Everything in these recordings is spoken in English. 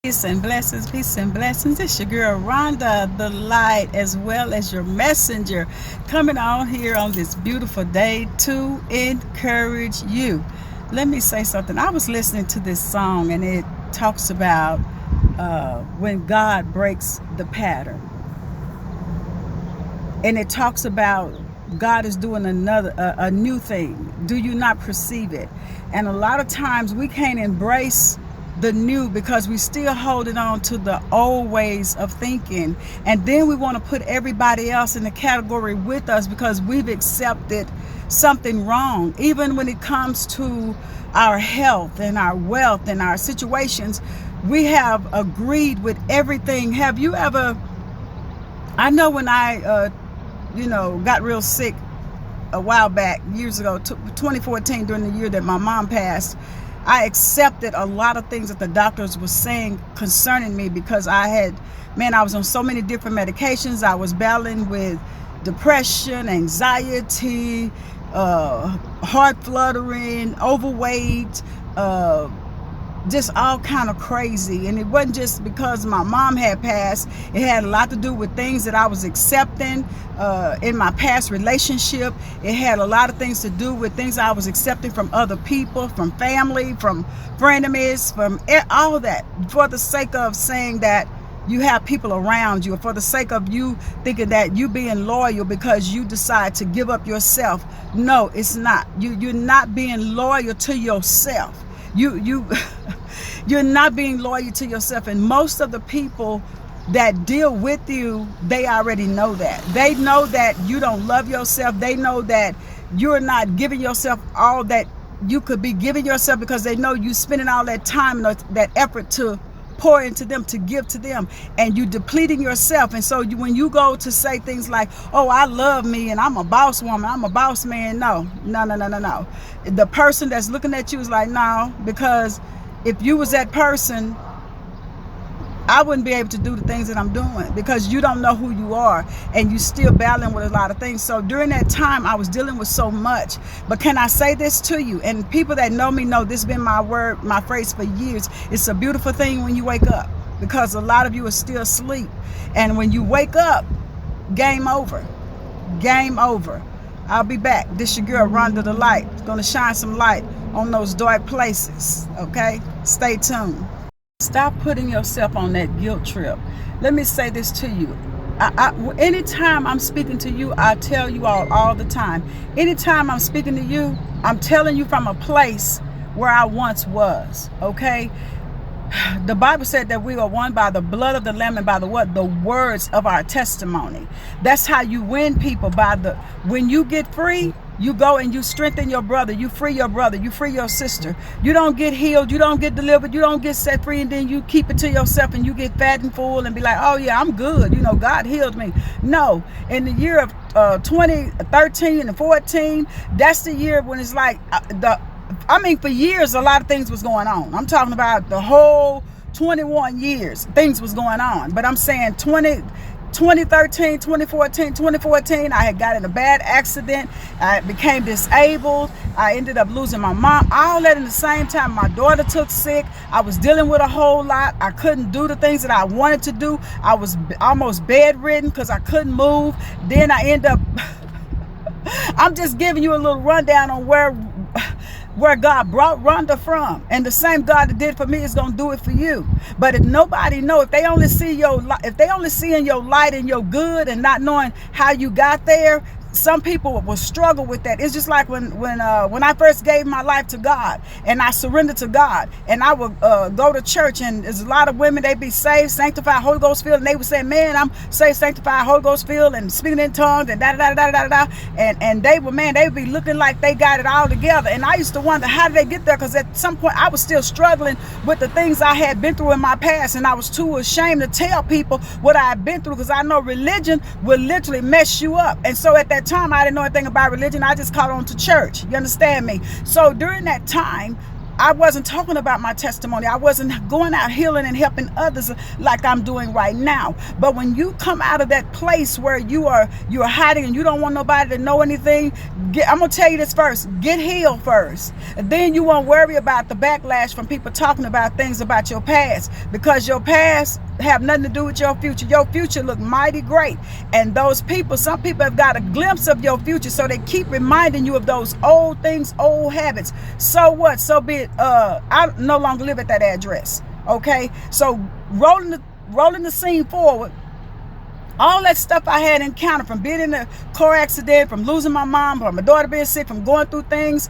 Peace and blessings, peace and blessings. It's your girl Rhonda, the light, as well as your messenger, coming on here on this beautiful day to encourage you. Let me say something. I was listening to this song, and it talks about when God breaks the pattern, and it talks about God is doing a new thing. Do you not perceive it? And a lot of times we can't embrace the new because we still holding on to the old ways of thinking, and then we want to put everybody else in the category with us because we've accepted something wrong. Even when it comes to our health and our wealth and our situations, we have agreed with everything. Have you ever, I know when I got real sick a while back, years ago, 2014, during the year that my mom passed, I accepted a lot of things that the doctors were saying concerning me because I was on so many different medications. I was battling with depression, anxiety, heart fluttering, overweight, just all kind of crazy. And it wasn't just because my mom had passed. It had a lot to do with things that I was accepting in my past relationship. It had a lot of things to do with things I was accepting from other people, from family, from frenemies, from all of that, for the sake of saying that you have people around you, or for the sake of you thinking that you being loyal because you decide to give up yourself. No, it's not. You're not being loyal to yourself. You're not being loyal to yourself. And most of the people that deal with you, they already know that. They know that you don't love yourself. They know that you're not giving yourself all that you could be giving yourself, because they know you spending all that time and that effort to pour into them, to give to them, and you depleting yourself. And so when you go to say things like, oh, I love me and I'm a boss woman, I'm a boss man, no. The person that's looking at you is like, no, because if you was that person, I wouldn't be able to do the things that I'm doing, because you don't know who you are and you still battling with a lot of things. So during that time, I was dealing with so much. But can I say this to you? And people that know me know this has been my word, my phrase for years. It's a beautiful thing when you wake up, because a lot of you are still asleep. And when you wake up, game over. Game over. I'll be back. This your girl, Rhonda the Light. Going to shine some light on those dark places. Okay? Stay tuned. Stop putting yourself on that guilt trip. Let me say this to you. Anytime I'm speaking to you, I tell you all the time. Anytime I'm speaking to you, I'm telling you from a place where I once was. Okay? The Bible said that we are won by the blood of the Lamb and by the what? The words of our testimony. That's how you win people. When you get free, you go and you strengthen your brother. You free your brother. You free your sister. You don't get healed. You don't get delivered. You don't get set free, and then you keep it to yourself and you get fat and full and be like, oh yeah, I'm good. God healed me. No. In the year of 2013 and 14, that's the year when it's like for years, a lot of things was going on. I'm talking about the whole 21 years, things was going on. But I'm saying 2013, 2014, I had got in a bad accident. I became disabled. I ended up losing my mom. All that in the same time. My daughter took sick. I was dealing with a whole lot. I couldn't do the things that I wanted to do. I was almost bedridden because I couldn't move. Then I end up, I'm just giving you a little rundown on where God brought Rhonda from, and the same God that did for me is gonna do it for you. But if nobody know, if they only see in your light and your good, and not knowing how you got there, some people will struggle with that. It's just like when I first gave my life to God and I surrendered to God, and I would go to church, and there's a lot of women, they be saved, sanctified, Holy Ghost filled, and they would say, man, I'm saved, sanctified, Holy Ghost filled, and speaking in tongues, and and they would be looking like they got it all together. And I used to wonder, how did they get there? Because at some point I was still struggling with the things I had been through in my past, and I was too ashamed to tell people what I had been through, because I know religion will literally mess you up. And so at that time, I didn't know anything about religion. I just caught on to church. You understand me? So during that time, I wasn't talking about my testimony. I wasn't going out healing and helping others like I'm doing right now. But when you come out of that place where you're hiding and you don't want nobody to know anything, I'm going to tell you this first. Get healed first. And then you won't worry about the backlash from people talking about things about your past, because your past have nothing to do with your future. Your future look mighty great. And those people, some people have got a glimpse of your future, so they keep reminding you of those old things, old habits. So what? So be it. I no longer live at that address. Okay? So rolling the scene forward, all that stuff I had encountered, from being in a car accident, from losing my mom, from my daughter being sick, from going through things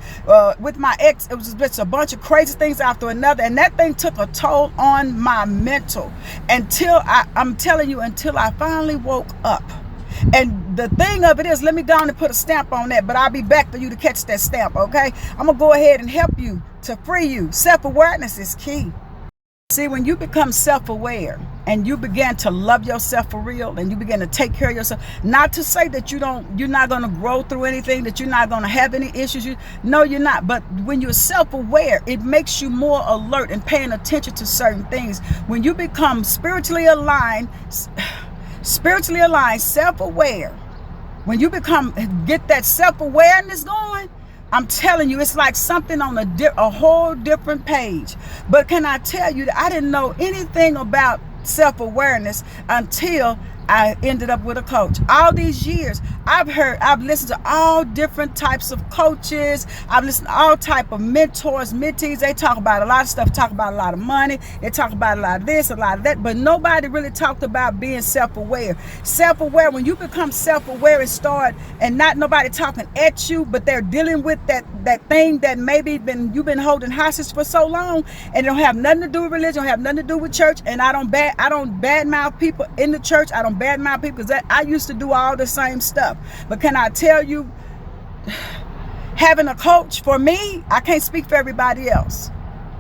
with my ex, it was just a bunch of crazy things after another. And that thing took a toll on my mental until I'm telling you, until I finally woke up. And the thing of it is, let me go on and put a stamp on that, but I'll be back for you to catch that stamp, okay? I'm going to go ahead and help you to free you. Self-awareness is key. See, when you become self-aware and you begin to love yourself for real, and you begin to take care of yourself, not to say that you're not going to grow through anything, that you're not going to have any issues. No, you're not. But when you're self-aware, it makes you more alert and paying attention to certain things. When you become spiritually aligned, self-aware, when you get that self-awareness going, I'm telling you, it's like something on a whole different page. But can I tell you that I didn't know anything about self-awareness until I ended up with a coach. All these years, I've listened to all different types of coaches. I've listened to all type of mentors, mentees. They talk about a lot of stuff, talk about a lot of money. They talk about a lot of this, a lot of that, but nobody really talked about being self-aware. Self-aware, when you become self-aware and not nobody talking at you, but they're dealing with that thing that maybe you've been holding hostage for so long, and it don't have nothing to do with religion, don't have nothing to do with church. And I don't badmouth people in the church. I don't badmouth people, because I used to do all the same stuff. But can I tell you, having a coach, for me, I can't speak for everybody else.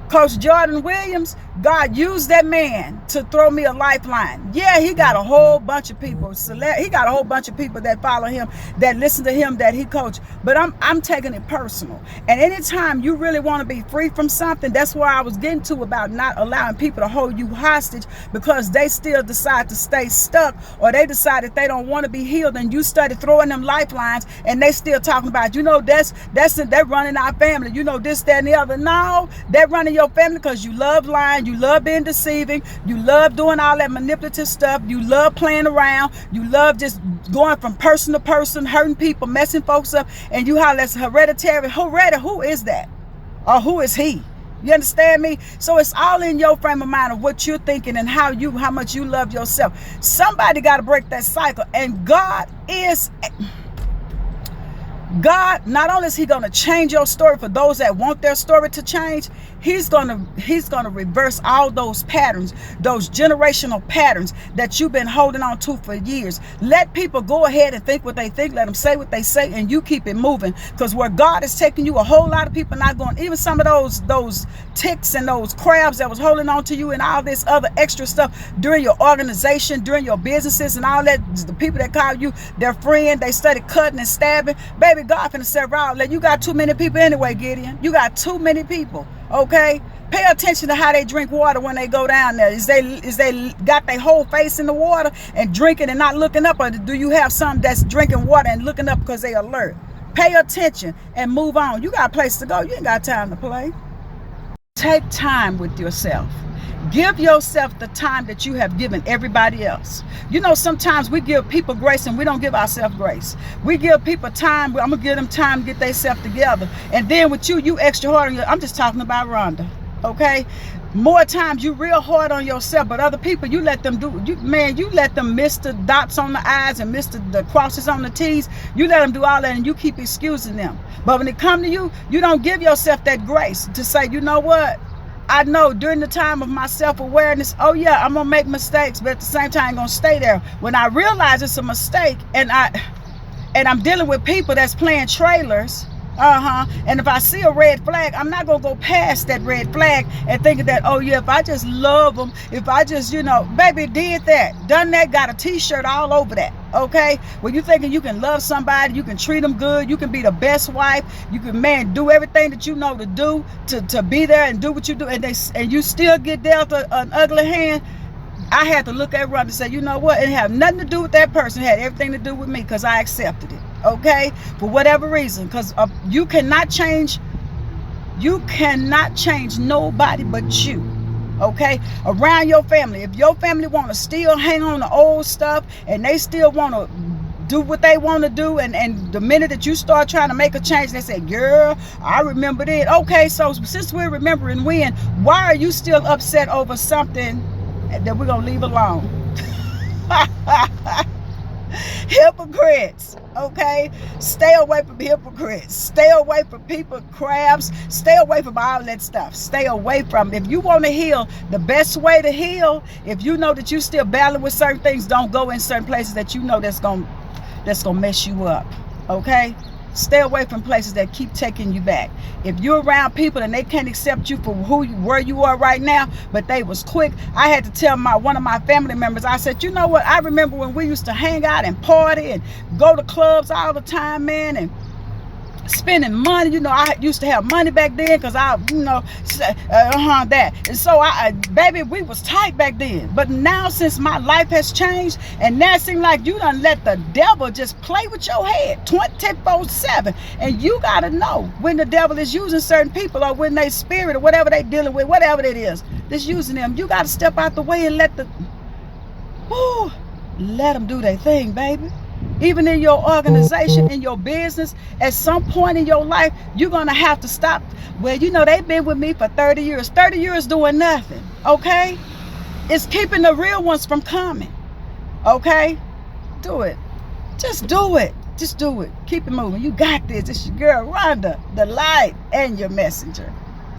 Coach Jordan Williams, God used that man to throw me a lifeline. Yeah, he got a whole bunch of people. He got a whole bunch of people that follow him, that listen to him, that he coached. But I'm taking it personal. And anytime you really want to be free from something, that's where I was getting to about not allowing people to hold you hostage, because they still decide to stay stuck, or they decide that they don't want to be healed, and you started throwing them lifelines, and they still talking about, they're running our family, this, that, and the other. No, they're running your family because you love lying, you love being deceiving, you love doing all that manipulative stuff, you love playing around, you love just going from person to person, hurting people, messing folks up, and you holler, that's hereditary. Who is that? Or who is he? You understand me? So it's all in your frame of mind of what you're thinking and how much you love yourself. Somebody got to break that cycle, and God, not only is he going to change your story for those that want their story to change, he's going to reverse all those patterns, those generational patterns that you've been holding on to for years. Let people go ahead and think what they think. Let them say what they say, and you keep it moving. Because where God is taking you, a whole lot of people not going. Even some of those ticks and those crabs that was holding on to you and all this other extra stuff during your organization, during your businesses and all that, the people that call you their friend, they started cutting and stabbing. Baby, God finna say, "Right, you got too many people anyway, Gideon. You got too many people." Okay, pay attention to how they drink water when they go down there. Is they got their whole face in the water and drinking and not looking up, or do you have some that's drinking water and looking up because they alert? Pay attention and move on. You got a place to go. You ain't got time to play. Take time with yourself. Give yourself the time that you have given everybody else. Sometimes we give people grace and we don't give ourselves grace. We give people time. I'm going to give them time to get themselves together. And then with you extra hard on I'm just talking about Rhonda. Okay? More times you real hard on yourself, but other people, you let them you let them miss the dots on the I's and miss the crosses on the T's. You let them do all that and you keep excusing them. But when it comes to you, you don't give yourself that grace to say, you know what? I know during the time of my self-awareness, oh yeah, I'm going to make mistakes, but at the same time, I'm going to stay there. When I realize it's a mistake and I'm dealing with people that's playing trailers, And if I see a red flag, I'm not gonna go past that red flag and thinking that, oh yeah, if I just love them, if I just, baby, did that, done that, got a t-shirt all over that. Okay, well, you thinking you can love somebody, you can treat them good, you can be the best wife, you can, man, do everything that you know to do to be there and do what you do, and you still get dealt an ugly hand. I had to look at Rhonda and say, you know what? It had nothing to do with that person. It had everything to do with me, because I accepted it. Okay, for whatever reason, because you cannot change nobody but you. Okay, around your family, if your family want to still hang on to old stuff and they still want to do what they want to do, and the minute that you start trying to make a change, they say, girl, I remembered it. Okay, so since we're remembering when, why are you still upset over something that we're gonna leave alone? Hypocrites. Okay, stay away from hypocrites, stay away from people, crabs, stay away from all that stuff. Stay away from it. If you want to heal, the best way to heal, if you know that you still battling with certain things, don't go in certain places that you know that's gonna mess you up. Okay, stay away from places that keep taking you back. If you're around people and they can't accept you for where you are right now, but they was quick, I had to tell one of my family members, I said, you know what, I remember when we used to hang out and party and go to clubs all the time, man, and spending money. I used to have money back then, because that. And so baby, we was tight back then. But now, since my life has changed, and now it seems like you done let the devil just play with your head 24/7. And you got to know when the devil is using certain people, or when they spirit, or whatever they dealing with, whatever it is that's using them. You got to step out the way and let them do their thing, baby. Even in your organization, in your business, at some point in your life, you're going to have to stop. Well, they've been with me for 30 years. 30 years doing nothing, okay? It's keeping the real ones from coming, okay? Do it. Just do it. Just do it. Keep it moving. You got this. It's your girl, Rhonda, the light and your messenger.